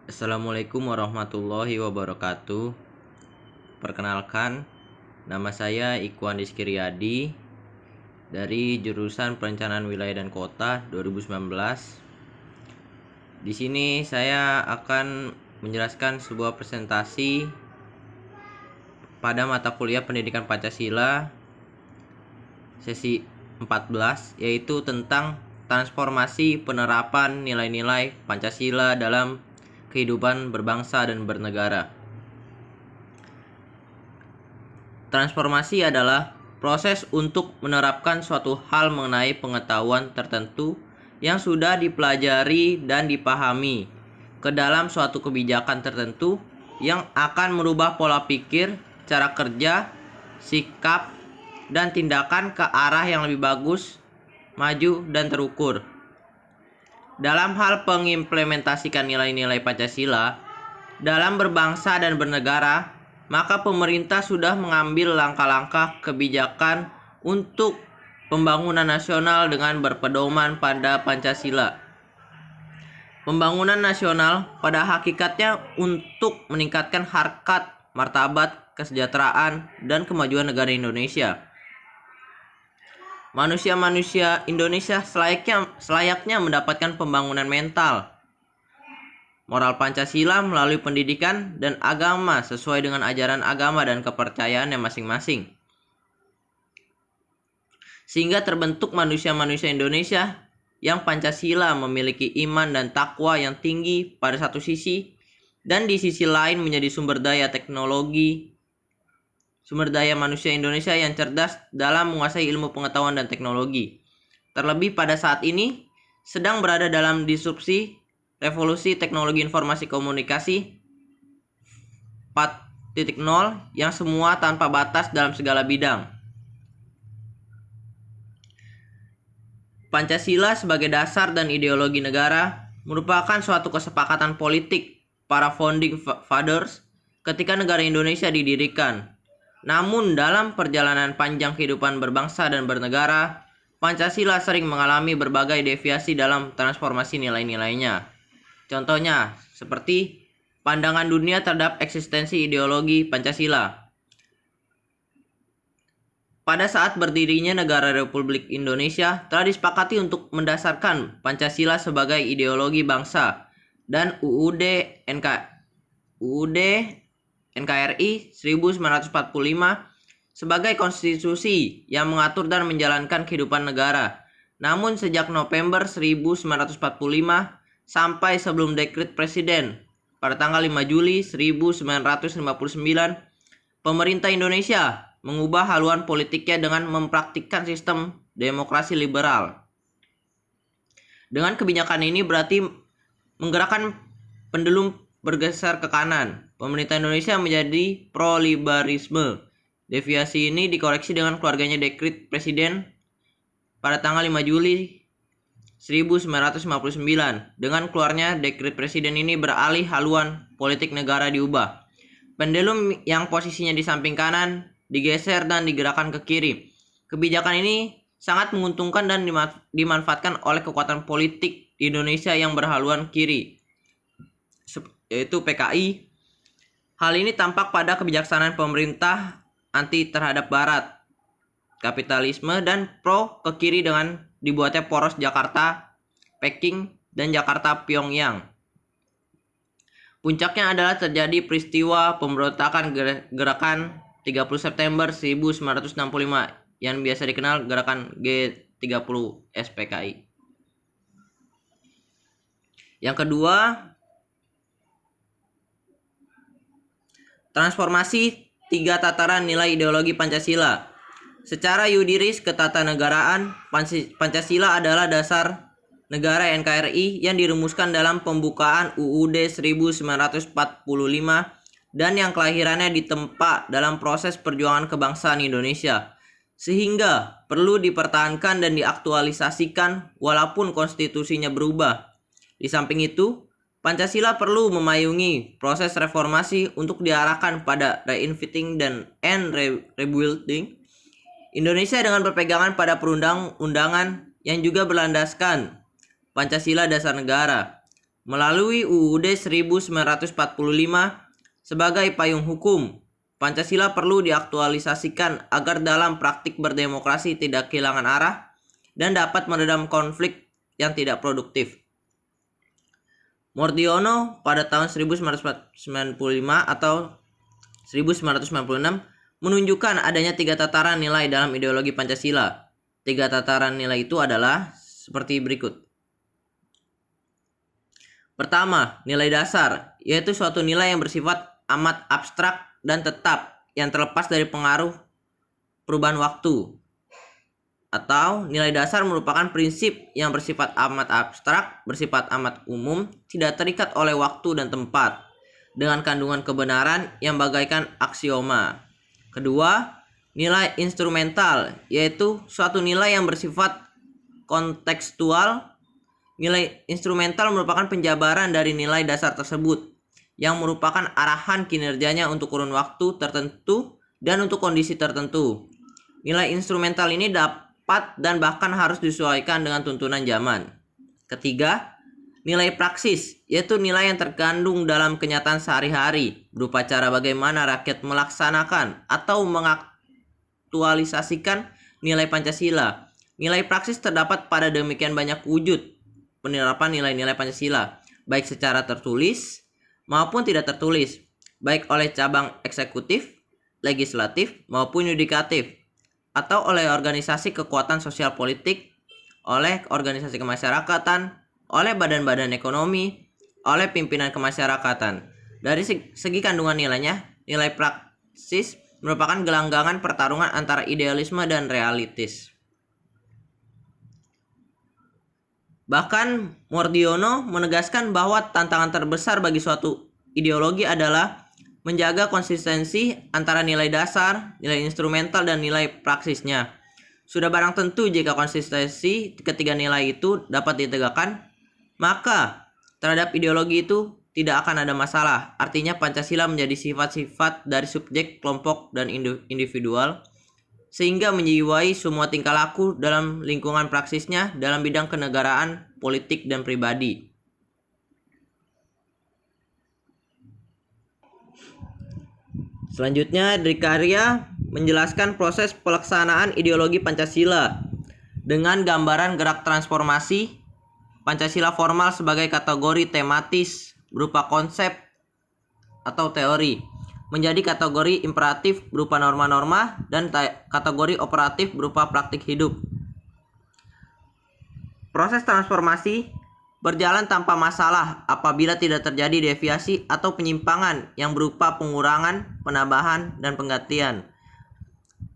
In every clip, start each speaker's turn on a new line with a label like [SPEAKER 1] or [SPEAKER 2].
[SPEAKER 1] Assalamualaikum warahmatullahi wabarakatuh. Perkenalkan, nama saya Ikhwan Rizky Riyadi dari jurusan Perencanaan Wilayah dan Kota 2019. Di sini saya akan menjelaskan sebuah presentasi pada mata kuliah Pendidikan Pancasila sesi 14, yaitu tentang transformasi penerapan nilai-nilai Pancasila dalam kehidupan berbangsa dan bernegara. Transformasi adalah proses untuk menerapkan suatu hal mengenai pengetahuan tertentu yang sudah dipelajari dan dipahami ke dalam suatu kebijakan tertentu yang akan merubah pola pikir, cara kerja, sikap, dan tindakan ke arah yang lebih bagus, maju, dan terukur. Dalam hal pengimplementasikan nilai-nilai Pancasila dalam berbangsa dan bernegara, maka pemerintah sudah mengambil langkah-langkah kebijakan untuk pembangunan nasional dengan berpedoman pada Pancasila. Pembangunan nasional pada hakikatnya untuk meningkatkan harkat, martabat, kesejahteraan, dan kemajuan negara Indonesia. Manusia-manusia Indonesia selayaknya mendapatkan pembangunan mental, moral Pancasila melalui pendidikan dan agama sesuai dengan ajaran agama dan kepercayaannya masing-masing. Sehingga terbentuk manusia-manusia Indonesia yang Pancasila memiliki iman dan takwa yang tinggi pada satu sisi, dan di sisi lain menjadi sumber daya manusia Indonesia yang cerdas dalam menguasai ilmu pengetahuan dan teknologi. Terlebih pada saat ini sedang berada dalam disrupsi revolusi teknologi informasi komunikasi 4.0 yang semua tanpa batas dalam segala bidang. Pancasila sebagai dasar dan ideologi negara merupakan suatu kesepakatan politik para founding fathers ketika negara Indonesia didirikan. Namun dalam perjalanan panjang kehidupan berbangsa dan bernegara, Pancasila sering mengalami berbagai deviasi dalam transformasi nilai-nilainya. Contohnya, seperti pandangan dunia terhadap eksistensi ideologi Pancasila. Pada saat berdirinya negara Republik Indonesia, telah disepakati untuk mendasarkan Pancasila sebagai ideologi bangsa dan UUD NKRI 1945 sebagai konstitusi yang mengatur dan menjalankan kehidupan negara. Namun sejak November 1945 sampai sebelum dekret presiden pada tanggal 5 Juli 1959, pemerintah Indonesia mengubah haluan politiknya dengan mempraktikkan sistem demokrasi liberal. Dengan kebijakan ini berarti menggerakkan pendulum bergeser ke kanan. Pemerintah Indonesia menjadi pro-liberalisme. Deviasi ini dikoreksi dengan keluarganya dekret presiden pada tanggal 5 Juli 1959. Dengan keluarnya dekret presiden ini beralih haluan politik negara diubah. Pendulum yang posisinya di samping kanan digeser dan digerakkan ke kiri. Kebijakan ini sangat menguntungkan dan dimanfaatkan oleh kekuatan politik di Indonesia yang berhaluan kiri, yaitu PKI. Hal ini tampak pada kebijaksanaan pemerintah anti terhadap Barat, kapitalisme, dan pro ke kiri dengan dibuatnya poros Jakarta, Peking, dan Jakarta Pyongyang. Puncaknya adalah terjadi peristiwa pemberontakan gerakan 30 September 1965 yang biasa dikenal gerakan G30 SPKI. Yang kedua, transformasi 3 tataran nilai ideologi Pancasila. Secara yudiris ketatanegaraan, Pancasila adalah dasar negara NKRI yang dirumuskan dalam pembukaan UUD 1945 dan yang kelahirannya ditempa dalam proses perjuangan kebangsaan Indonesia, sehingga perlu dipertahankan dan diaktualisasikan walaupun konstitusinya berubah. Di samping itu, Pancasila perlu memayungi proses reformasi untuk diarahkan pada reinventing dan rebuilding Indonesia dengan berpegangan pada perundang-undangan yang juga berlandaskan Pancasila dasar negara. Melalui UUD 1945 sebagai payung hukum, Pancasila perlu diaktualisasikan agar dalam praktik berdemokrasi tidak kehilangan arah dan dapat meredam konflik yang tidak produktif. Mordiono pada tahun 1995 atau 1996 menunjukkan adanya 3 tataran nilai dalam ideologi Pancasila. 3 tataran nilai itu adalah seperti berikut. Pertama, nilai dasar, yaitu suatu nilai yang bersifat amat abstrak dan tetap yang terlepas dari pengaruh perubahan waktu. Atau nilai dasar merupakan prinsip yang bersifat amat abstrak, bersifat amat umum, tidak terikat oleh waktu dan tempat, dengan kandungan kebenaran yang bagaikan aksioma. Kedua, nilai instrumental, yaitu suatu nilai yang bersifat kontekstual. Nilai instrumental merupakan penjabaran dari nilai dasar tersebut, yang merupakan arahan kinerjanya untuk kurun waktu tertentu dan untuk kondisi tertentu. Nilai instrumental ini dapat dan bahkan harus disesuaikan dengan tuntunan zaman. Ketiga, nilai praksis, yaitu nilai yang terkandung dalam kenyataan sehari-hari, berupa cara bagaimana rakyat melaksanakan atau mengaktualisasikan nilai Pancasila. Nilai praksis terdapat pada demikian banyak wujud penerapan nilai-nilai Pancasila, baik secara tertulis maupun tidak tertulis, baik oleh cabang eksekutif, legislatif, maupun yudikatif, atau oleh organisasi kekuatan sosial politik, oleh organisasi kemasyarakatan, oleh badan-badan ekonomi, oleh pimpinan kemasyarakatan. Dari segi kandungan nilainya, nilai praksis merupakan gelanggangan pertarungan antara idealisme dan realitis. Bahkan Mordiono menegaskan bahwa tantangan terbesar bagi suatu ideologi adalah menjaga konsistensi antara nilai dasar, nilai instrumental, dan nilai praksisnya. Sudah barang tentu jika konsistensi ketiga nilai itu dapat ditegakkan, maka terhadap ideologi itu tidak akan ada masalah. Artinya Pancasila menjadi sifat-sifat dari subjek, kelompok, dan individual, sehingga menjiwai semua tingkah laku dalam lingkungan praksisnya dalam bidang kenegaraan, politik, dan pribadi. Selanjutnya, Drikarya menjelaskan proses pelaksanaan ideologi Pancasila dengan gambaran gerak transformasi Pancasila formal sebagai kategori tematis berupa konsep atau teori, menjadi kategori imperatif berupa norma-norma, dan kategori operatif berupa praktik hidup. Proses transformasi berjalan tanpa masalah apabila tidak terjadi deviasi atau penyimpangan yang berupa pengurangan, penambahan, dan penggantian.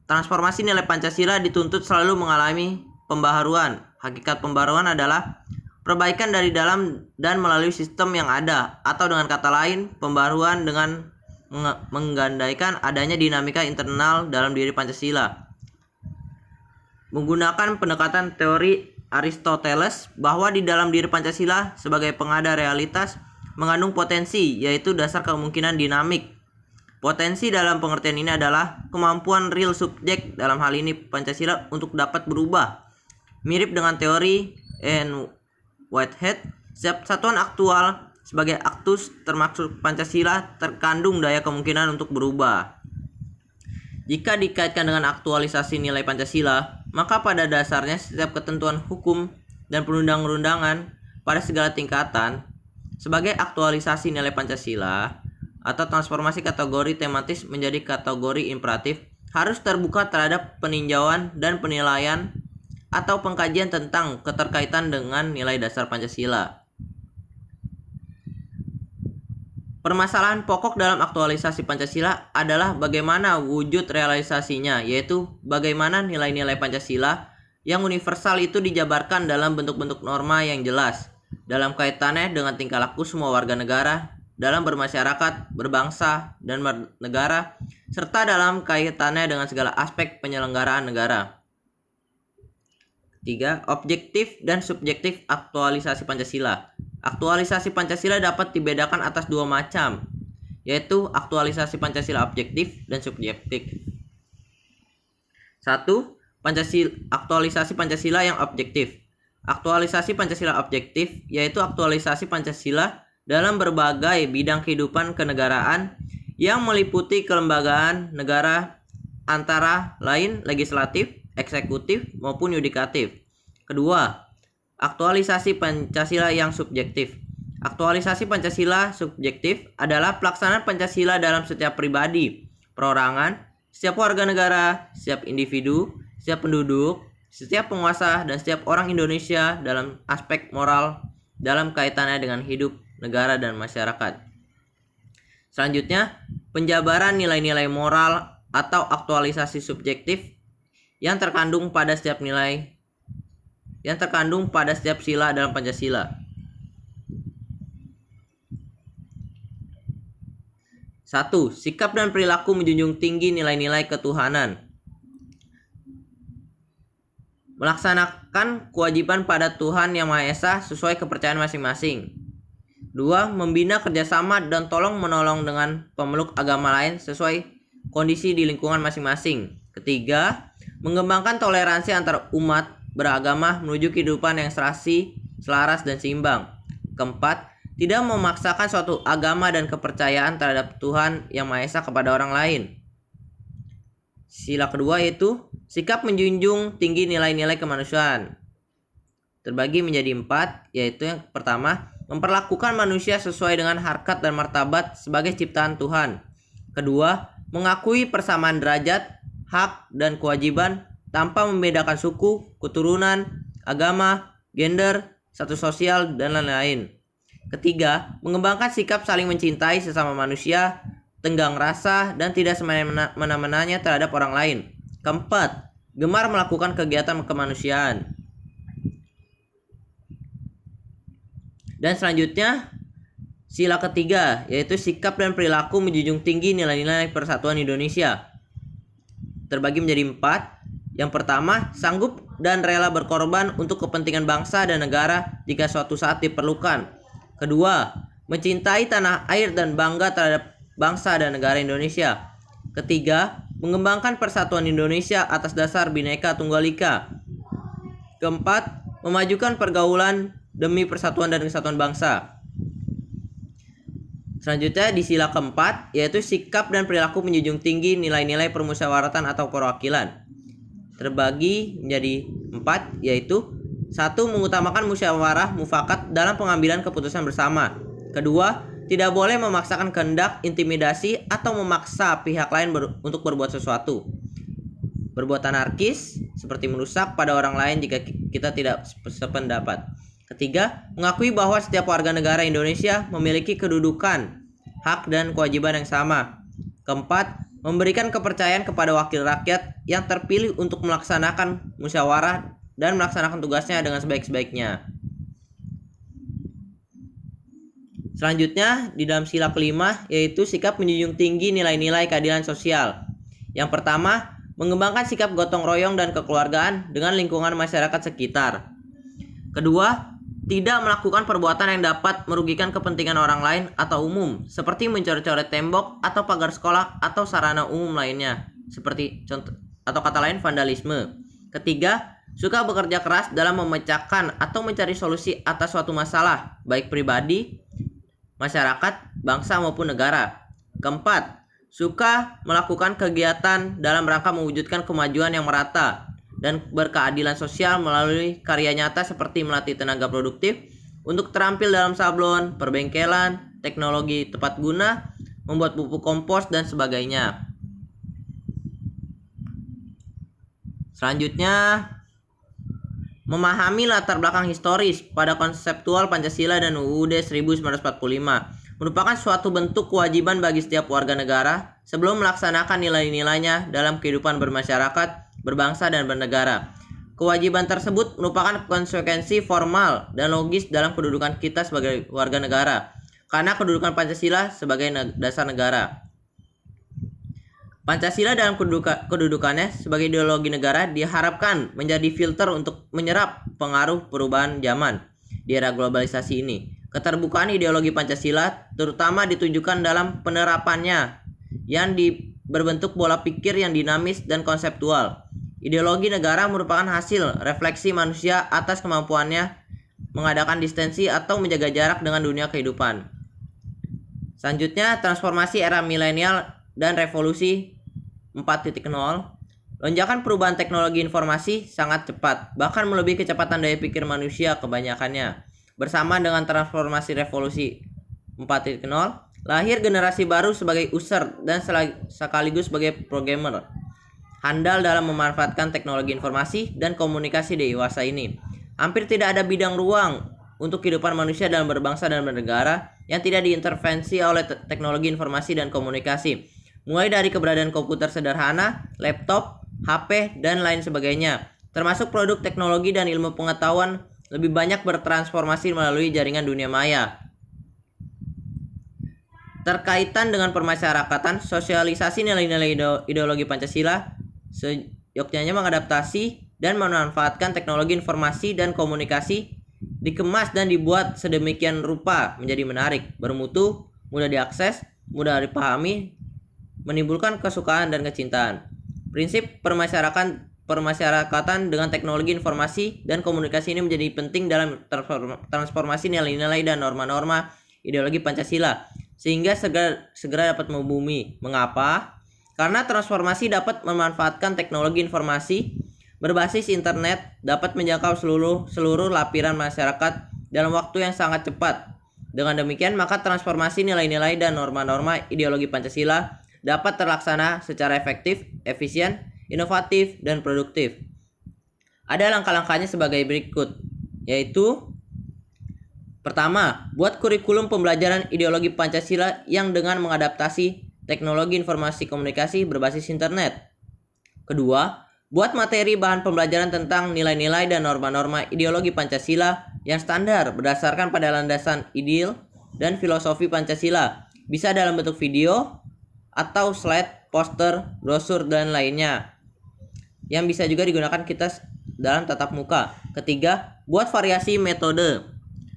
[SPEAKER 1] Transformasi nilai Pancasila dituntut selalu mengalami pembaharuan. Hakikat pembaharuan adalah perbaikan dari dalam dan melalui sistem yang ada, atau dengan kata lain, pembaharuan dengan menggandaikan adanya dinamika internal dalam diri Pancasila. Menggunakan pendekatan teori Aristoteles bahwa di dalam diri Pancasila sebagai pengada realitas mengandung potensi, yaitu dasar kemungkinan dinamik. Potensi dalam pengertian ini adalah kemampuan real subjek, dalam hal ini Pancasila, untuk dapat berubah. Mirip dengan teori N. Whitehead, setiap satuan aktual sebagai aktus termasuk Pancasila terkandung daya kemungkinan untuk berubah. Jika dikaitkan dengan aktualisasi nilai Pancasila, maka pada dasarnya setiap ketentuan hukum dan perundang-undangan pada segala tingkatan sebagai aktualisasi nilai Pancasila atau transformasi kategori tematis menjadi kategori imperatif harus terbuka terhadap peninjauan dan penilaian atau pengkajian tentang keterkaitan dengan nilai dasar Pancasila. Permasalahan pokok dalam aktualisasi Pancasila adalah bagaimana wujud realisasinya, yaitu bagaimana nilai-nilai Pancasila yang universal itu dijabarkan dalam bentuk-bentuk norma yang jelas dalam kaitannya dengan tingkah laku semua warga negara dalam bermasyarakat, berbangsa, dan bernegara, serta dalam kaitannya dengan segala aspek penyelenggaraan negara. 3. Objektif dan subjektif aktualisasi Pancasila. Aktualisasi Pancasila dapat dibedakan atas 2 macam, yaitu aktualisasi Pancasila objektif dan subjektif. 1. Aktualisasi Pancasila yang objektif. Aktualisasi Pancasila objektif, yaitu aktualisasi Pancasila dalam berbagai bidang kehidupan kenegaraan yang meliputi kelembagaan negara antara lain legislatif, eksekutif, maupun yudikatif. Kedua, aktualisasi Pancasila yang subjektif. Aktualisasi Pancasila subjektif adalah pelaksanaan Pancasila dalam setiap pribadi, perorangan, setiap warga negara, setiap individu, setiap penduduk, setiap penguasa, dan setiap orang Indonesia dalam aspek moral dalam kaitannya dengan hidup negara dan masyarakat. Selanjutnya, penjabaran nilai-nilai moral atau aktualisasi subjektif yang terkandung pada setiap sila dalam Pancasila. 1. Sikap dan perilaku menjunjung tinggi nilai-nilai ketuhanan. Melaksanakan kewajiban pada Tuhan Yang Maha Esa sesuai kepercayaan masing-masing. 2. Membina kerjasama dan tolong-menolong dengan pemeluk agama lain sesuai kondisi di lingkungan masing-masing. Ketiga, mengembangkan toleransi antar umat beragama menuju kehidupan yang serasi, selaras, dan seimbang. Keempat, tidak memaksakan suatu agama dan kepercayaan terhadap Tuhan Yang Maha Esa kepada orang lain. Sila kedua yaitu sikap menjunjung tinggi nilai-nilai kemanusiaan. Terbagi menjadi 4, yaitu yang pertama, memperlakukan manusia sesuai dengan harkat dan martabat sebagai ciptaan Tuhan. Kedua, mengakui persamaan derajat, hak, dan kewajiban tanpa membedakan suku, keturunan, agama, gender, status sosial, dan lain-lain. Ketiga, mengembangkan sikap saling mencintai sesama manusia, tenggang rasa, dan tidak semena-menanya terhadap orang lain. Keempat, gemar melakukan kegiatan kemanusiaan. Dan selanjutnya, sila ketiga, yaitu sikap dan perilaku menjunjung tinggi nilai-nilai persatuan Indonesia. Terbagi menjadi 4. Yang pertama, sanggup dan rela berkorban untuk kepentingan bangsa dan negara jika suatu saat diperlukan. Kedua, mencintai tanah air dan bangga terhadap bangsa dan negara Indonesia. Ketiga, mengembangkan persatuan Indonesia atas dasar Bhinneka Tunggal Ika. Keempat, memajukan pergaulan demi persatuan dan kesatuan bangsa. Selanjutnya di sila keempat, yaitu sikap dan perilaku menjunjung tinggi nilai-nilai permusyawaratan atau perwakilan. Terbagi menjadi 4, yaitu 1. Mengutamakan musyawarah mufakat dalam pengambilan keputusan bersama. Kedua, tidak boleh memaksakan kehendak, intimidasi, atau memaksa pihak lain untuk berbuat sesuatu. Berbuat anarkis, seperti merusak pada orang lain jika kita tidak sependapat. Ketiga, mengakui bahwa setiap warga negara Indonesia memiliki kedudukan, hak, dan kewajiban yang sama. Keempat, memberikan kepercayaan kepada wakil rakyat yang terpilih untuk melaksanakan musyawarah dan melaksanakan tugasnya dengan sebaik-baiknya. Selanjutnya, di dalam sila kelima, yaitu sikap menjunjung tinggi nilai-nilai keadilan sosial. Yang pertama, mengembangkan sikap gotong royong dan kekeluargaan dengan lingkungan masyarakat sekitar. Kedua, tidak melakukan perbuatan yang dapat merugikan kepentingan orang lain atau umum, seperti mencoret-coret tembok atau pagar sekolah atau sarana umum lainnya, seperti contoh atau kata lain vandalisme. Ketiga, suka bekerja keras dalam memecahkan atau mencari solusi atas suatu masalah, baik pribadi, masyarakat, bangsa maupun negara. Keempat, suka melakukan kegiatan dalam rangka mewujudkan kemajuan yang merata dan berkeadilan sosial melalui karya nyata seperti melatih tenaga produktif untuk terampil dalam sablon, perbengkelan, teknologi tepat guna, membuat pupuk kompos, dan sebagainya. Selanjutnya, memahami latar belakang historis pada konseptual Pancasila dan UUD 1945 merupakan suatu bentuk kewajiban bagi setiap warga negara sebelum melaksanakan nilai-nilainya dalam kehidupan bermasyarakat, berbangsa, dan bernegara. Kewajiban tersebut merupakan konsekuensi formal dan logis dalam kedudukan kita sebagai warga negara, karena kedudukan Pancasila sebagai dasar negara. Pancasila dalam kedudukannya sebagai ideologi negara diharapkan menjadi filter untuk menyerap pengaruh perubahan zaman di era globalisasi ini. Keterbukaan ideologi Pancasila terutama ditunjukkan dalam penerapannya yang berbentuk pola pikir yang dinamis dan konseptual. Ideologi negara merupakan hasil refleksi manusia atas kemampuannya mengadakan distensi atau menjaga jarak dengan dunia kehidupan. Selanjutnya, transformasi era milenial dan revolusi 4.0. Lonjakan perubahan teknologi informasi sangat cepat, bahkan melebihi kecepatan daya pikir manusia kebanyakannya. Bersama dengan transformasi revolusi 4.0, lahir generasi baru sebagai user dan sekaligus sebagai programmer, handal dalam memanfaatkan teknologi informasi dan komunikasi dewasa ini. Hampir tidak ada bidang ruang untuk kehidupan manusia dalam berbangsa dan bernegara yang tidak diintervensi oleh teknologi informasi dan komunikasi. Mulai dari keberadaan komputer sederhana, laptop, HP, dan lain sebagainya. Termasuk produk teknologi dan ilmu pengetahuan lebih banyak bertransformasi melalui jaringan dunia maya. Terkaitan dengan permasyarakatan, sosialisasi nilai-nilai ideologi Pancasila seyogyanya mengadaptasi dan memanfaatkan teknologi informasi dan komunikasi, dikemas dan dibuat sedemikian rupa menjadi menarik, bermutu, mudah diakses, mudah dipahami, menimbulkan kesukaan dan kecintaan. Prinsip permasyarakatan dengan teknologi informasi dan komunikasi ini menjadi penting dalam transformasi nilai-nilai dan norma-norma ideologi Pancasila, sehingga segera dapat membumi. Mengapa? Karena transformasi dapat memanfaatkan teknologi informasi berbasis internet, dapat menjangkau seluruh lapisan masyarakat dalam waktu yang sangat cepat. Dengan demikian, maka transformasi nilai-nilai dan norma-norma ideologi Pancasila dapat terlaksana secara efektif, efisien, inovatif, dan produktif. Ada langkah-langkahnya sebagai berikut, yaitu: pertama, buat kurikulum pembelajaran ideologi Pancasila yang dengan mengadaptasi teknologi informasi komunikasi berbasis internet. Kedua, buat materi bahan pembelajaran tentang nilai-nilai dan norma-norma ideologi Pancasila yang standar berdasarkan pada landasan ideal dan filosofi Pancasila, bisa dalam bentuk video atau slide, poster, brosur, dan lainnya, yang bisa juga digunakan kita dalam tatap muka. Ketiga, buat variasi metode,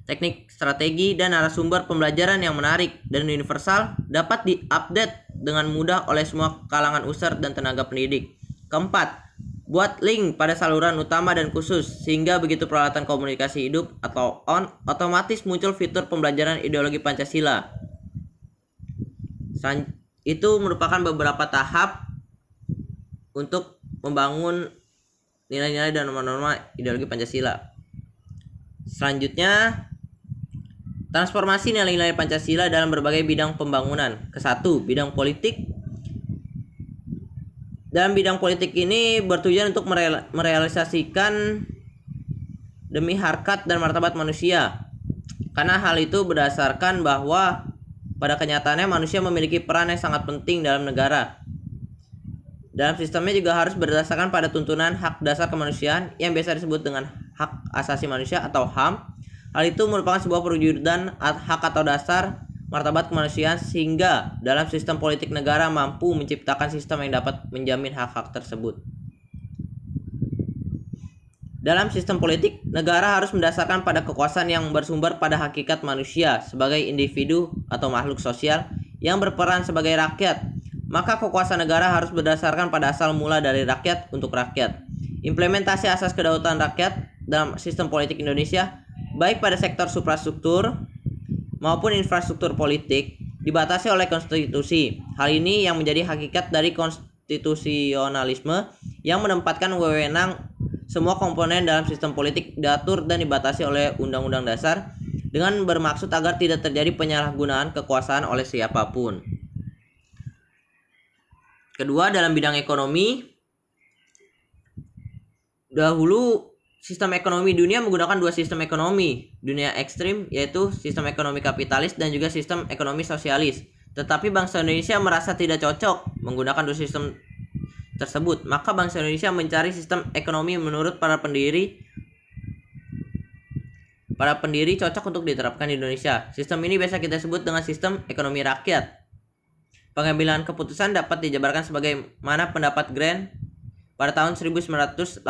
[SPEAKER 1] teknik, strategi, dan narasumber pembelajaran yang menarik dan universal dapat diupdate dengan mudah oleh semua kalangan user dan tenaga pendidik. Keempat, buat link pada saluran utama dan khusus, sehingga begitu peralatan komunikasi hidup atau on, otomatis muncul fitur pembelajaran ideologi Pancasila. Itu merupakan beberapa tahap untuk membangun nilai-nilai dan norma-norma ideologi Pancasila. Selanjutnya, transformasi nilai-nilai Pancasila dalam berbagai bidang pembangunan. Kesatu, bidang politik. Dalam bidang politik ini bertujuan untuk merealisasikan demi harkat dan martabat manusia. Karena hal itu berdasarkan bahwa pada kenyataannya manusia memiliki peran yang sangat penting dalam negara. Dalam sistemnya juga harus berdasarkan pada tuntunan hak dasar kemanusiaan yang biasa disebut dengan hak asasi manusia atau HAM. Hal itu merupakan sebuah perwujudan hak atau dasar martabat kemanusiaan, sehingga dalam sistem politik negara mampu menciptakan sistem yang dapat menjamin hak-hak tersebut. Dalam sistem politik, negara harus mendasarkan pada kekuasaan yang bersumber pada hakikat manusia sebagai individu atau makhluk sosial yang berperan sebagai rakyat. Maka kekuasaan negara harus berdasarkan pada asal mula dari rakyat untuk rakyat. Implementasi asas kedaulatan rakyat dalam sistem politik Indonesia, baik pada sektor suprastruktur maupun infrastruktur politik, dibatasi oleh konstitusi. Hal ini yang menjadi hakikat dari konstitusionalisme yang menempatkan wewenang semua komponen dalam sistem politik diatur dan dibatasi oleh Undang-Undang Dasar dengan bermaksud agar tidak terjadi penyalahgunaan kekuasaan oleh siapapun. Kedua, dalam bidang ekonomi, dahulu sistem ekonomi dunia menggunakan dua sistem ekonomi dunia ekstrim, yaitu sistem ekonomi kapitalis dan juga sistem ekonomi sosialis. Tetapi bangsa Indonesia merasa tidak cocok menggunakan dua sistem tersebut. Maka bangsa Indonesia mencari sistem ekonomi menurut para pendiri cocok untuk diterapkan di Indonesia. Sistem ini biasa kita sebut dengan sistem ekonomi rakyat. Pengambilan keputusan dapat dijabarkan sebagaimana pendapat Grant pada tahun 1988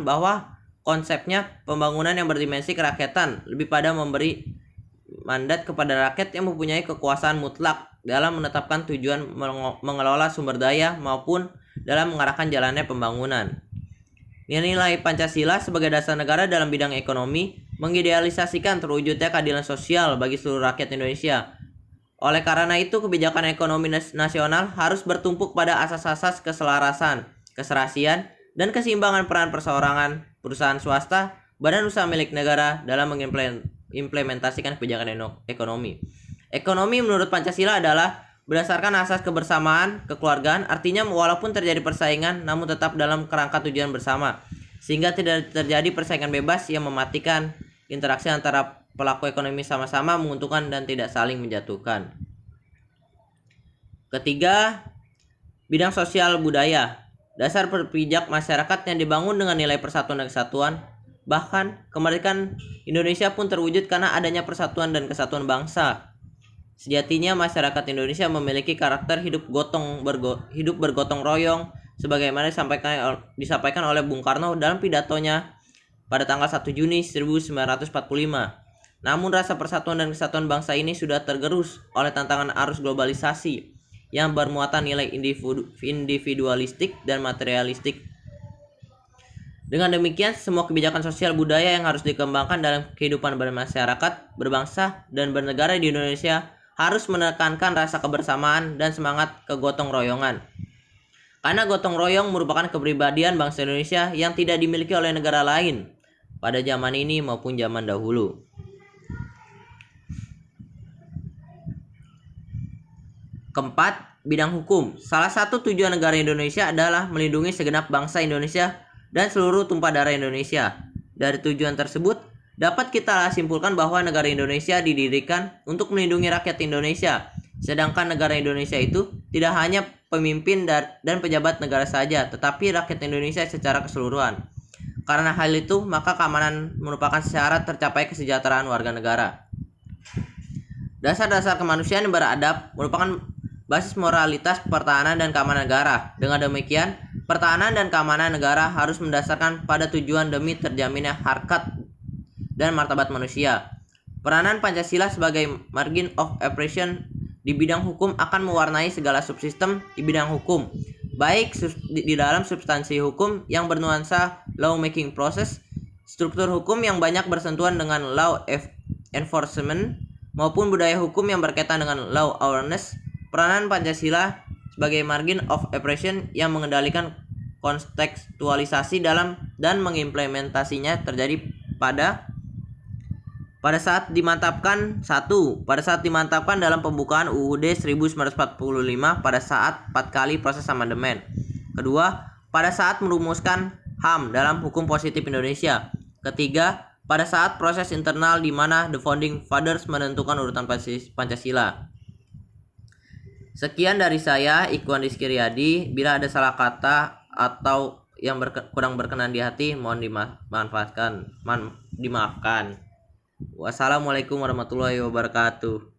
[SPEAKER 1] bahwa konsepnya pembangunan yang berdimensi kerakyatan lebih pada memberi mandat kepada rakyat yang mempunyai kekuasaan mutlak dalam menetapkan tujuan mengelola sumber daya maupun dalam mengarahkan jalannya pembangunan. Nilai Pancasila sebagai dasar negara dalam bidang ekonomi mengidealisasikan terwujudnya keadilan sosial bagi seluruh rakyat Indonesia. Oleh karena itu, kebijakan ekonomi nasional harus bertumpu pada asas-asas keselarasan, keserasian, dan keseimbangan peran perseorangan, perusahaan swasta, badan usaha milik negara dalam mengimplementasikan kebijakan ekonomi. Ekonomi menurut Pancasila adalah berdasarkan asas kebersamaan, kekeluargaan, artinya walaupun terjadi persaingan namun tetap dalam kerangka tujuan bersama, sehingga tidak terjadi persaingan bebas yang mematikan interaksi antara pelaku ekonomi sama-sama menguntungkan dan tidak saling menjatuhkan. Ketiga, bidang sosial budaya. Dasar berpijak masyarakat yang dibangun dengan nilai persatuan dan kesatuan. Bahkan, kemerdekaan Indonesia pun terwujud karena adanya persatuan dan kesatuan bangsa. Sejatinya masyarakat Indonesia memiliki karakter hidup bergotong royong sebagaimana disampaikan oleh Bung Karno dalam pidatonya pada tanggal 1 Juni 1945. Namun rasa persatuan dan kesatuan bangsa ini sudah tergerus oleh tantangan arus globalisasi yang bermuatan nilai individualistik dan materialistik. Dengan demikian, semua kebijakan sosial budaya yang harus dikembangkan dalam kehidupan bermasyarakat, berbangsa, dan bernegara di Indonesia harus menekankan rasa kebersamaan dan semangat kegotong royongan. Karena gotong royong merupakan kepribadian bangsa Indonesia yang tidak dimiliki oleh negara lain pada zaman ini maupun zaman dahulu. Keempat, bidang hukum. Salah satu tujuan negara Indonesia adalah melindungi segenap bangsa Indonesia dan seluruh tumpah darah Indonesia. Dari tujuan tersebut, dapat kita simpulkan bahwa negara Indonesia didirikan untuk melindungi rakyat Indonesia, sedangkan negara Indonesia itu tidak hanya pemimpin dan pejabat negara saja, tetapi rakyat Indonesia secara keseluruhan. Karena hal itu, maka keamanan merupakan syarat tercapai kesejahteraan warga negara. Dasar-dasar kemanusiaan yang beradab merupakan basis moralitas pertahanan dan keamanan negara. Dengan demikian, pertahanan dan keamanan negara harus mendasarkan pada tujuan demi terjaminnya harkat dan martabat manusia. Peranan Pancasila sebagai margin of operation di bidang hukum akan mewarnai segala subsistem di bidang hukum, baik di dalam substansi hukum yang bernuansa law making process, struktur hukum yang banyak bersentuhan dengan law enforcement, maupun budaya hukum yang berkaitan dengan law awareness. Peranan Pancasila sebagai margin of operation yang mengendalikan kontekstualisasi dalam dan mengimplementasinya terjadi pada saat dimantapkan dalam pembukaan UUD 1945 pada saat 4 kali proses amandemen. Kedua, pada saat merumuskan HAM dalam hukum positif Indonesia. Ketiga, pada saat proses internal di mana the founding fathers menentukan urutan Pancasila. Sekian dari saya, Ikhwan Rizky Riyadi. Bila ada salah kata atau yang kurang berkenan di hati, mohon dimaafkan. Wassalamualaikum warahmatullahi wabarakatuh.